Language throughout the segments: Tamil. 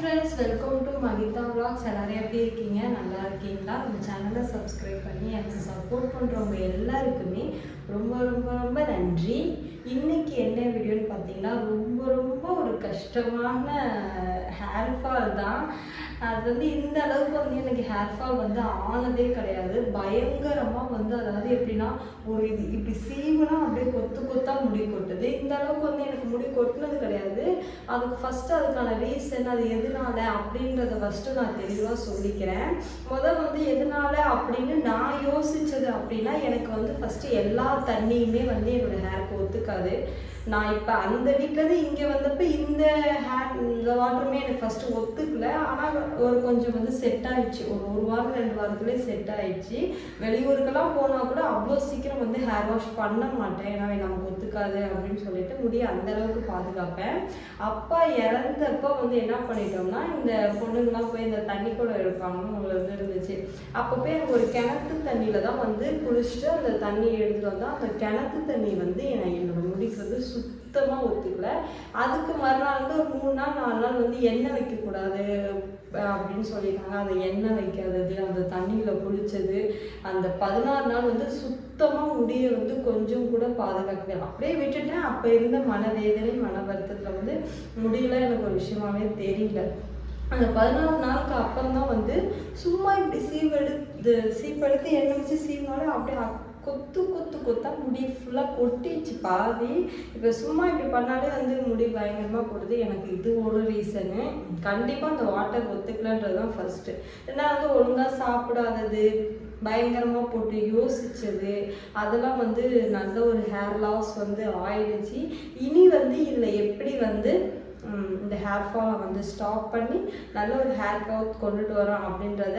Friends, welcome to Mahitha vlogs. எல்லாரும் எப்படி இருக்கீங்க? நல்லா இருக்கீங்களா? நம்ம சேனலை சப்ஸ்கிரைப் பண்ணி எனக்கு சப்போர்ட் பண்ணுறவங்க எல்லாருக்குமே ரொம்ப ரொம்ப ரொம்ப நன்றி. இன்னைக்கு என்ன வீடியோன்னு பார்த்தீங்கன்னா, ரொம்ப ரொம்ப ஒரு கஷ்டமான ஹேர் ஃபால் தான். அது வந்து இந்த அளவுக்கு வந்து எனக்கு ஹேர் ஃபால் வந்து ஆனதே கிடையாது. பயங்கரமாக வந்து அதாவது எப்படின்னா ஒரு இது இப்படி சீவுனா அப்படியே கொத்து கொத்தா முடி கொட்டுது. இந்த அளவுக்கு வந்து எனக்கு முடி கொட்டினது கிடையாது. அதுக்கு ஃபஸ்ட்டு அதுக்கான ரீசன் அது எதனால அப்படின்றத ஃபஸ்ட்டு நான் தெளிவாக சொல்லிக்கிறேன். வந்து எதனால அப்படின்னு நான் யோசித்தது அப்படின்னா, எனக்கு வந்து ஃபஸ்ட்டு எல்லா தண்ணியுமே வந்து என்னோடய ஹேருக்கு ஒத்துக்காது. நான் இப்போ அந்த வீட்டிலேருந்து இங்கே வந்தப்போ இந்த வாட்டருமே எனக்கு ஃபஸ்ட்டு ஒத்துக்கல. ஆனால் ஒரு கொஞ்சம் வந்து செட் ஆகிடுச்சு. ஒரு வாரம் 2 வாரத்துலேயே செட் ஆகிடுச்சு. வெளியூருக்கெல்லாம் போனால் கூட அவ்வளோ சீக்கிரம் வந்து ஹேர் வாஷ் பண்ண மாட்டேன். ஏன்னா நமக்கு ஒத்துக்காது அப்படின்னு சொல்லிட்டு முடிய அந்தளவுக்கு பாதுகாப்பேன். அப்பா இறந்தப்போ வந்து என்ன பண்ணிட்டோம்னா, இந்த பொண்ணுங்களாம் போய் இந்த தண்ணி குடம் எடுப்பாங்கன்னு உங்களுக்கு இருந்துச்சு. அப்போ போய் எனக்கு ஒரு கிணத்து தண்ணியில் தான் வந்து குளிச்சுட்டு அந்த தண்ணி எடுத்துகிட்டு வந்தால் அந்த கிணத்து தண்ணி வந்து என்னோட முடிக்கு வந்து சுத்தமாக ஒத்துக்கல. அதுக்கு மறுநாள் வந்து ஒரு 3 நாள் 4 நாள் வந்து எண்ணெய் வைக்கக்கூடாது அப்படின்னு சொல்லியிருக்காங்க. அதை எண்ணெய் வைக்காதது, அந்த தண்ணியில் குளித்தது, அந்த 16 நாள் வந்து சுத்தமாக முடியை வந்து கொஞ்சம் கூட பாதுகாக்கல. அப்படியே விட்டுட்டேன். அப்போ இருந்த மனவேதனை மன வருத்தத்தில் வந்து முடியல எனக்கு ஒரு விஷயமாவே தெரியல. அந்த 16 நாளுக்கு அப்புறம் தான் வந்து சும்மா இப்படி சீப்பெடுத்து எண்ணெய் வச்சு சீவினாலே அப்படியே கொத்து கொத்து கொத்தா முடி ஃபுல்லாக கொட்டிச்சு பாதி. இப்போ சும்மா இப்படி பண்ணாலே வந்து முடி பயங்கரமாக போடுது. எனக்கு இது ஒரு ரீசனு. கண்டிப்பாக அந்த வாட்டர் ஒத்துக்கலன்றது தான் ஃபஸ்ட்டு. ரெண்டாவது ஒழுங்காக சாப்பிடாதது, பயங்கரமாக போட்டு யோசித்தது, அதெல்லாம் வந்து நல்ல ஒரு ஹேர் லாஸ் வந்து ஆயிடுச்சு. இனி வந்து இதில் எப்படி வந்து இந்த ஹேர் ஃபாலை வந்து ஸ்டாப் பண்ணி நல்ல ஒரு ஹேர் க்ரோத் கொண்டுட்டு வரோம் அப்படின்றத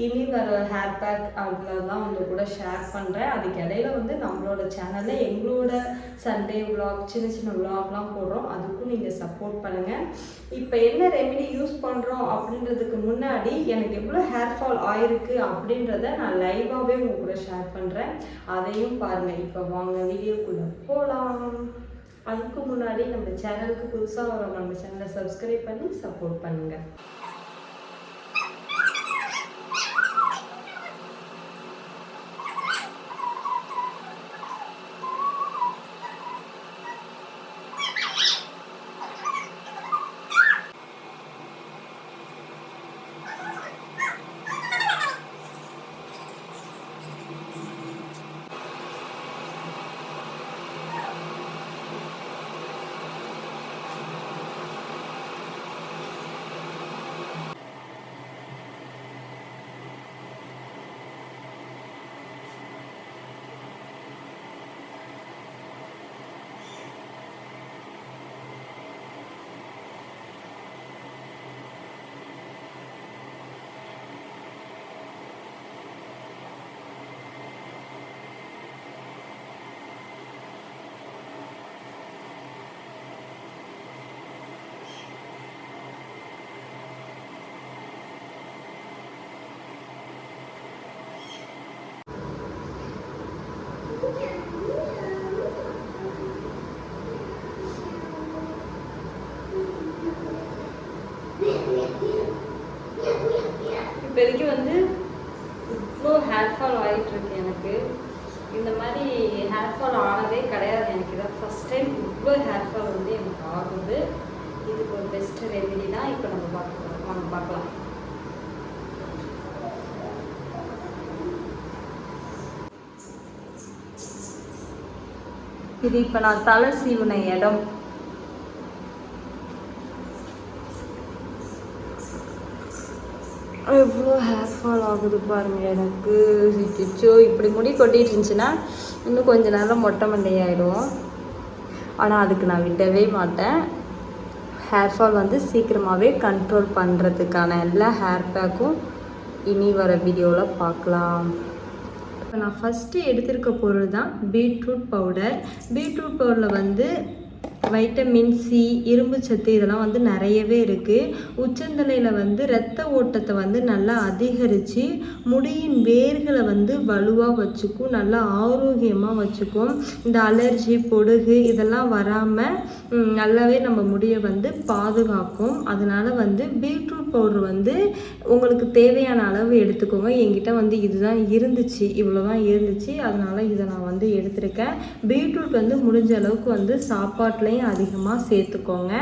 இனி வர ஹேர் பேக் அதில் தான் வந்து கூட ஷேர் பண்ணுறேன். அதுக்கு இடையில வந்து நம்மளோட சேனலில் எங்களோட சண்டே விலாக் சின்ன சின்ன விலாக்லாம் போடுறோம். அதுக்கும் நீங்கள் சப்போர்ட் பண்ணுங்கள். இப்போ என்ன ரெமெடி யூஸ் பண்ணுறோம் அப்படின்றதுக்கு முன்னாடி எனக்கு எவ்வளோ ஹேர் ஃபால் ஆயிருக்கு அப்படின்றத நான் லைவாகவே உங்க கூட ஷேர் பண்ணுறேன். அதையும் பாருங்கள். இப்போ வாங்க வீடியோக்குள்ளே போகலாம். அதுக்கு முன்னாடி நம்ம சேனலுக்கு புதுசாக வரோம், நம்ம சேனலை சப்ஸ்கிரைப் பண்ணி சப்போர்ட் பண்ணுங்கள். இப்போதைக்கு வந்து இவ்வளோ ஹேர் ஃபால் ஆகிட்டுருக்கு. எனக்கு இந்த மாதிரி ஹேர் ஃபால் ஆனதே கிடையாது. எனக்கு இதான் ஃபஸ்ட் டைம் இவ்வளோ ஹேர் ஃபால் வந்து எனக்கு ஆகுது. இதுக்கு ஒரு பெஸ்ட்டு ரெமெடி தான் இப்போ நம்ம பார்க்கலாம். இது இப்போ நான் தலை சீவுன இடம். எவ்வளோ ஹேர் ஃபால் ஆகுது பாருங்கள் எனக்கு. இப்படி முடி கொட்டிட்டு இருந்துச்சுன்னா இன்னும் கொஞ்ச நேரம் மொட்டை மண்டையாயிடும். ஆனால் அதுக்கு நான் விடவே மாட்டேன். ஹேர் ஃபால் வந்து சீக்கிரமாகவே கண்ட்ரோல் பண்ணுறதுக்கான எல்லா ஹேர் பேக்கும் இனி வர வீடியோவில் பார்க்கலாம். இப்போ நான் ஃபஸ்ட்டு எடுத்திருக்க பொருள் தான் பீட்ரூட் பவுடர். பீட்ரூட் பவுடரில் வந்து வைட்டமின் சி, இரும்பு சத்து இதெல்லாம் வந்து நிறையவே இருக்குது. உச்சந்தலையில் வந்து இரத்த ஓட்டத்தை வந்து நல்லா அதிகரித்து முடியின் வேர்களை வந்து வலுவாக வச்சுக்கும், நல்லா ஆரோக்கியமாக வச்சுக்கும். இந்த அலர்ஜி, பொடுகு இதெல்லாம் வராமல் நல்லாவே நம்ம முடியை வந்து பாதுகாக்கும். அதனால் வந்து பீட்ரூட் பவுட்ரு வந்து உங்களுக்கு தேவையான அளவு எடுத்துக்கோங்க. என்கிட்ட வந்து இதுதான் இருந்துச்சு, இவ்வளோதான் இருந்துச்சு, அதனால் இதை நான் வந்து எடுத்திருக்கேன். பீட்ரூட் வந்து முடிஞ்ச அளவுக்கு வந்து சாப்பாட்லேயும் அதிகமாக சேர்த்துக்கோங்க.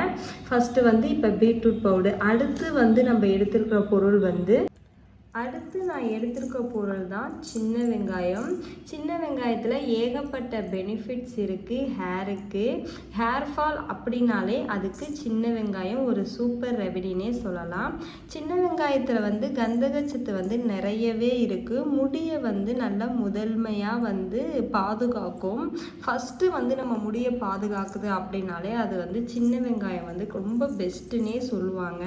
ஃபஸ்ட்டு வந்து இப்போ பீட்ரூட் பவுடர். அடுத்து வந்து நம்ம எடுத்துருக்கிற பொருள் வந்து நான் எடுத்திருக்க பொருள் தான் சின்ன வெங்காயம். சின்ன வெங்காயத்தில் ஏகப்பட்ட பெனிஃபிட்ஸ் இருக்குது. ஹேர் ஃபால் அப்படின்னாலே அதுக்கு சின்ன வெங்காயம் ஒரு சூப்பர் ரெமெடினே சொல்லலாம். சின்ன வெங்காயத்தில் வந்து கந்தகச்சத்து வந்து நிறையவே இருக்குது. முடியை வந்து நல்லா முதன்மையாக வந்து பாதுகாக்கும். ஃபஸ்ட்டு வந்து நம்ம முடியை பாதுகாக்குது அப்படின்னாலே அது வந்து சின்ன வெங்காயம் வந்து ரொம்ப பெஸ்ட்டுன்னே சொல்லுவாங்க.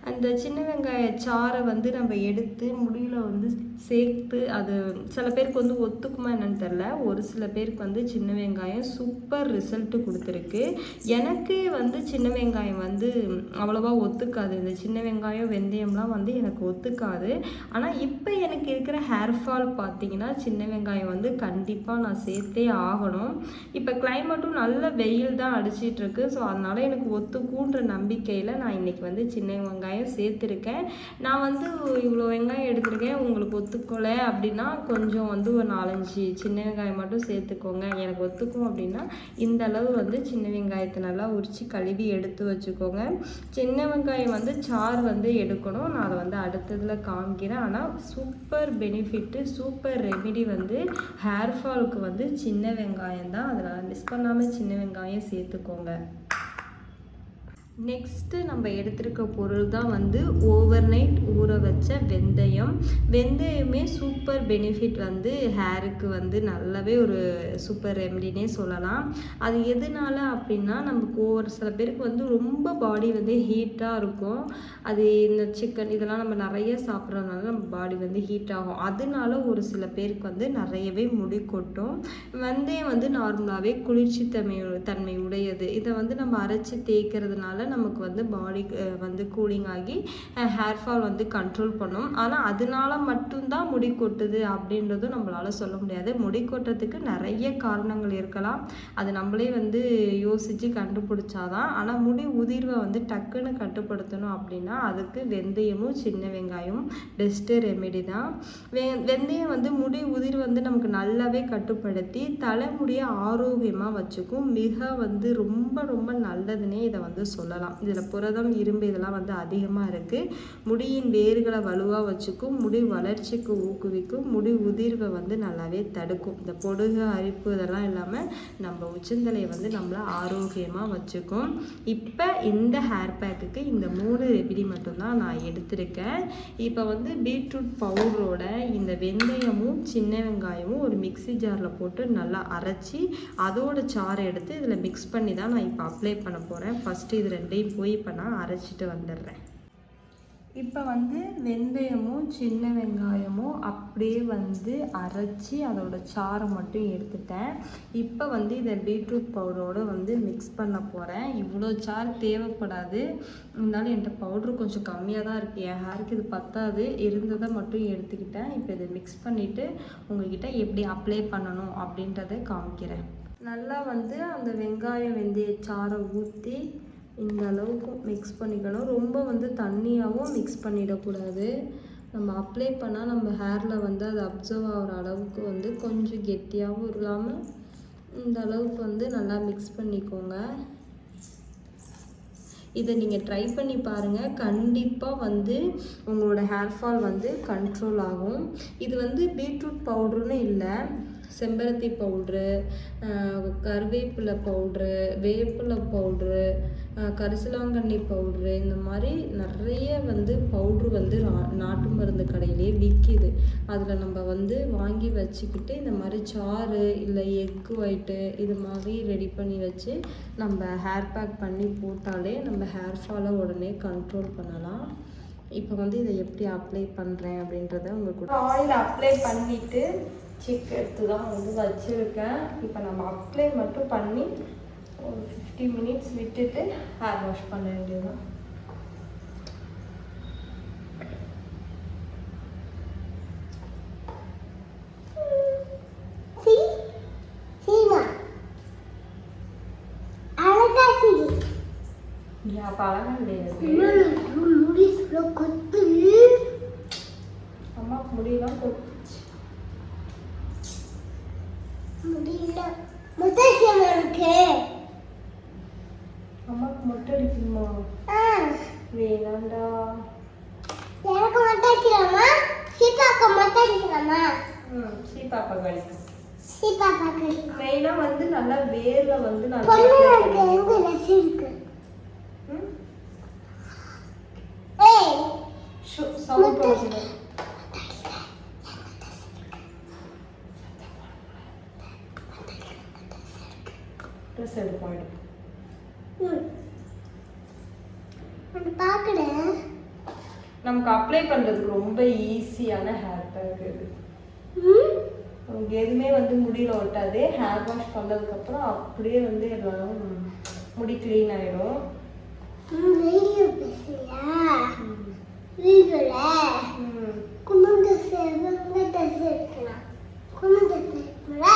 அந்த சின்ன வெங்காய சாறை வந்து நம்ம எடுத்து முடியில் வந்து சேர்த்து, அது சில பேருக்கு வந்து ஒத்துக்குமா என்னன்னு தெரில. ஒரு சில பேருக்கு வந்து சின்ன வெங்காயம் சூப்பர் ரிசல்ட்டு கொடுத்துருக்கு. எனக்கு வந்து சின்ன வெங்காயம் வந்து அவ்வளோவா ஒத்துக்காது. இந்த சின்ன வெங்காயம் வெந்தயம்லாம் வந்து எனக்கு ஒத்துக்காது. ஆனால் இப்போ எனக்கு இருக்கிற ஹேர் ஃபால் பார்த்திங்கன்னா சின்ன வெங்காயம் வந்து கண்டிப்பாக நான் சேர்த்தே ஆகணும். இப்போ கிளைமேட்டும் நல்ல வெயில் தான் அடிச்சிட்ருக்கு. ஸோ அதனால் எனக்கு ஒத்துக்குன்ற நம்பிக்கையில் நான் இன்றைக்கி வந்து சின்ன வெங்காயம் சேர்த்துருக்கேன். நான் வந்து இவ்வளோ வெங்காயம் எடுத்துருக்கேன். உங்களுக்கு ஒத்துக்கலை அப்படின்னா கொஞ்சம் வந்து ஒரு 4-5 சின்ன வெங்காயம் மட்டும் சேர்த்துக்கோங்க. எனக்கு ஒத்துக்கும் அப்படின்னா இந்த அளவு வந்து சின்ன வெங்காயத்தை நல்லா உரித்து கழுவி எடுத்து வச்சுக்கோங்க. சின்ன வெங்காயம் வந்து சாறு வந்து எடுக்கணும். நான் அதை வந்து அடுத்ததில் காமிக்கிறேன். ஆனால் சூப்பர் பெனிஃபிட்டு, சூப்பர் ரெமிடி வந்து ஹேர் ஃபாலுக்கு வந்து சின்ன வெங்காயம் தான். அதனால் மிஸ் பண்ணாமல் சின்ன வெங்காயம் சேர்த்துக்கோங்க. நெக்ஸ்ட்டு நம்ம எடுத்திருக்க பொருள் தான் வந்து ஓவர் நைட் ஊற வச்ச வெந்தயம். வெந்தயமே சூப்பர் பெனிஃபிட் வந்து ஹேருக்கு வந்து நல்லாவே ஒரு சூப்பர் ரெமெடினே சொல்லலாம். அது எதனால அப்படின்னா, நமக்கு ஒரு சில பேருக்கு வந்து ரொம்ப பாடி வந்து ஹீட்டாக இருக்கும். அது இந்த சிக்கன் இதெல்லாம் நம்ம நிறைய சாப்பிட்றதுனால நம்ம பாடி வந்து ஹீட் ஆகும். அதனால ஒரு சில பேருக்கு வந்து நிறையவே முடி கொட்டும். வெந்தயம் வந்து நார்மலாகவே குளிர்ச்சி தன்மை உடையது. இதை வந்து நம்ம அரைச்சி தேய்க்கிறதுனால நமக்கு வந்து பாடி வந்து கூலிங் ஆகி ஹேர் ஃபால் வந்து கண்ட்ரோல் பண்ணும். ஆனால் அதனால மட்டும்தான் முடி கொட்டுது அப்படின்றதும் நம்மளால சொல்ல முடியாது. முடி கொட்டுறதுக்கு நிறைய காரணங்கள் இருக்கலாம். அது நம்மளே வந்து யோசித்து கண்டுபிடிச்சாதான். ஆனால் முடி உதிர்வை வந்து டக்குன்னு கட்டுப்படுத்தணும் அப்படின்னா அதுக்கு வெந்தயமும் சின்ன வெங்காயமும் பெஸ்ட்டு ரெமெடி தான். வெந்தயம் வந்து முடி உதிர் வந்து நமக்கு நல்லாவே கட்டுப்படுத்தி தலைமுடியை ஆரோக்கியமாக வச்சுக்கும். மிக வந்து ரொம்ப ரொம்ப நல்லதுன்னே இதை வந்து சொல்லலாம். இதில் புரதம், இரும்பு இதெல்லாம் வந்து அதிகமாக இருக்குது. முடியின் வேர்களை வலுவாக வச்சுக்கும், முடி வளர்ச்சிக்கு ஊக்குவிக்கும், முடி உதிர்வை வந்து நல்லாவே தடுக்கும். இந்த பொடுகு, அரிப்பு இதெல்லாம் இல்லாமல் நம்ம உச்சந்தலையை வந்து நம்மளை ஆரோக்கியமாக வச்சுக்கும். இப்போ இந்த ஹேர் பேக்குக்கு இந்த 3 ரெமெடி மட்டும்தான் நான் எடுத்திருக்கேன். இப்போ வந்து பீட்ரூட் பவுடரோட இந்த வெந்தயமும் சின்ன வெங்காயமும் ஒரு மிக்ஸி ஜாரில் போட்டு நல்லா அரைச்சி அதோட சாறை எடுத்து இதில் மிக்ஸ் பண்ணி தான் நான் இப்போ அப்ளை பண்ண போகிறேன். ஃபஸ்ட்டு இது ரெண்டையும் போய் இப்போ நான் அரைச்சிட்டு வந்துடுறேன். இப்போ வந்து வெந்தயமும் சின்ன வெங்காயமும் அப்படியே வந்து அரைச்சி அதோட சாறை மட்டும் எடுத்துட்டேன். இப்போ வந்து இதை பீட்ரூட் பவுடரோடு வந்து மிக்ஸ் பண்ண போகிறேன். இவ்வளோ சாறு தேவைப்படாது, இருந்தாலும் என்கிட்ட பவுட்ரு கொஞ்சம் கம்மியாக தான் இருக்குது. என் ஹேருக்கு இது பத்தாது, இருந்ததை மட்டும் எடுத்துக்கிட்டேன். இப்போ இதை மிக்ஸ் பண்ணிவிட்டு உங்கள்கிட்ட எப்படி அப்ளை பண்ணணும் அப்படின்றத காமிக்கிறேன். நல்லா வந்து அந்த வெங்காயம் வெந்தய சாறை ஊற்றி இந்த அளவுக்கு மிக்ஸ் பண்ணிக்கணும். ரொம்ப வந்து தண்ணியாகவும் மிக்ஸ் பண்ணிடக்கூடாது. நம்ம அப்ளை பண்ணால் நம்ம ஹேரில் வந்து அது அப்சர்வ் ஆகிற அளவுக்கு வந்து கொஞ்சம் கெட்டியாகவும் இல்லாமல் இந்த அளவுக்கு வந்து நல்லா மிக்ஸ் பண்ணிக்கோங்க. இதை நீங்கள் ட்ரை பண்ணி பாருங்கள். கண்டிப்பாக வந்து உங்களோட ஹேர் ஃபால் வந்து கண்ட்ரோல் ஆகும். இது வந்து பீட்ரூட் பவுட்ருன்னு இல்லை, செம்பருத்தி பவுட்ரு, கருவேப்பிலை பவுட்ரு, வேப்பிலை பவுட்ரு, கரிசலாங்கண்ணி பவுட்ரு, இந்த மாதிரி நிறைய வந்து பவுட்ரு வந்து நாட்டு மருந்து கடையிலே விற்கிது. அதில் நம்ம வந்து வாங்கி வச்சுக்கிட்டு இந்த மாதிரி சாறு இல்லை எக்கு ஒயிட்டு இது மாதிரி ரெடி பண்ணி வச்சு நம்ம ஹேர் பேக் பண்ணி போட்டாலே நம்ம ஹேர் ஃபாலை உடனே கண்ட்ரோல் பண்ணலாம். இப்போ வந்து இதை எப்படி அப்ளை பண்ணுறேன் அப்படின்றத உங்களுக்கு ஆயில் அப்ளை பண்ணிவிட்டு செக் எடுத்து தான் வந்து வச்சுருக்கேன். இப்போ நம்ம அப்ளை மட்டும் பண்ணி ஒரு 50 மினிட்ஸ் விட்டுட்டு ஹேர் வாஷ் பண்ண வேண்டியதுதான். அம்மாக்கு முடியெல்லாம் கொட்டுச்சு. அம்மாக்கு மொட்டை அடிக்கணுமா? வேணாண்டா. எனக்கு மொட்டை அடிக்கலாமா? சீதாக்கா மொட்டை அடிக்கலாமா? சீதாப்பா கடிக்கும். சீதாப்பா கடிக்கும். மெயினா வந்து நல்லா வேர்ல வந்து நல்லா பொண்ணுக்கு எங்க லெஸ் இருக்கு? ஏய் சவுண்ட் போடுங்க. ட்ரெஸ் எடுப்பாடு. பாக்குறேன். நமக்கு அப்ளை பண்றதுக்கு ரொம்ப ஈஸியான ஹேர் பேக் இது. நமக்கு எதுவுமே வந்து முடியல ஒட்டாது. ஹேர் வாஷ் பண்ணதுக்கு அப்புறம் அப்படியே வந்து எல்லாம் முடி க்ளீன் ஆயிடும். வீடியோ பேசுறியா? வீடியோல குமுத சேவங்க டஸ் எடுக்கலாம். குமுத சேவங்களா?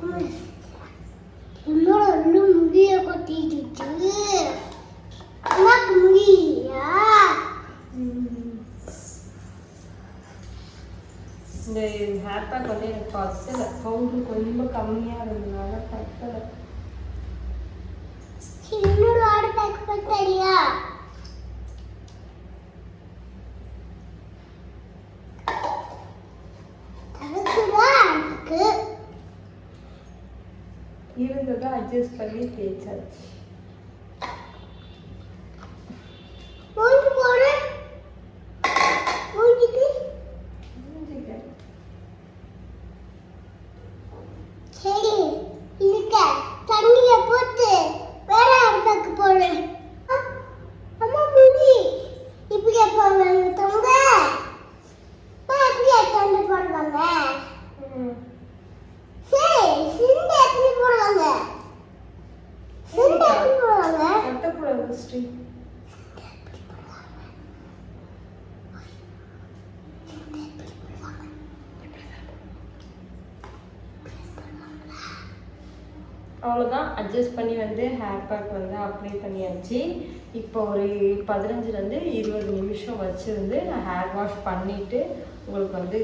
குமுத என்னோட ஒண்ணு முடிய கொட்டிடுச்சு. அம்மாக்கு முடியலையா? இந்த ஹேர் பேக் வந்து எனக்கு பத்தல. பவுடர் கொஞ்சம் கம்மியா இருந்ததுனால பத்தல. இன்னொரு ஹேர் பேக் பத்தலையா? இருந்ததை அட்ஜஸ்ட் பண்ணி தேய்ச்சாச்சு. சரி இல்ல தண்ணிய போட்டு வேற இடத்துக்கு போடு. அம்மா முடி இப்படியே போவாங்க தொங்க. அப்படியே தண்ணி போடுவாங்க. சரி சிந்த எப்படி போடுவாங்க? சிந்த எப்படி போடுவாங்க? கட்டக்கூடாது ஸ்ரீ. அவ்வளோதான். அட்ஜஸ்ட் பண்ணி வந்து ஹேர் பேக் வந்து அப்ளை பண்ணியாச்சு. இப்போ ஒரு 15 to 20 நிமிஷம் வச்சுருந்து நான் ஹேர் வாஷ் பண்ணிவிட்டு உங்களுக்கு வந்து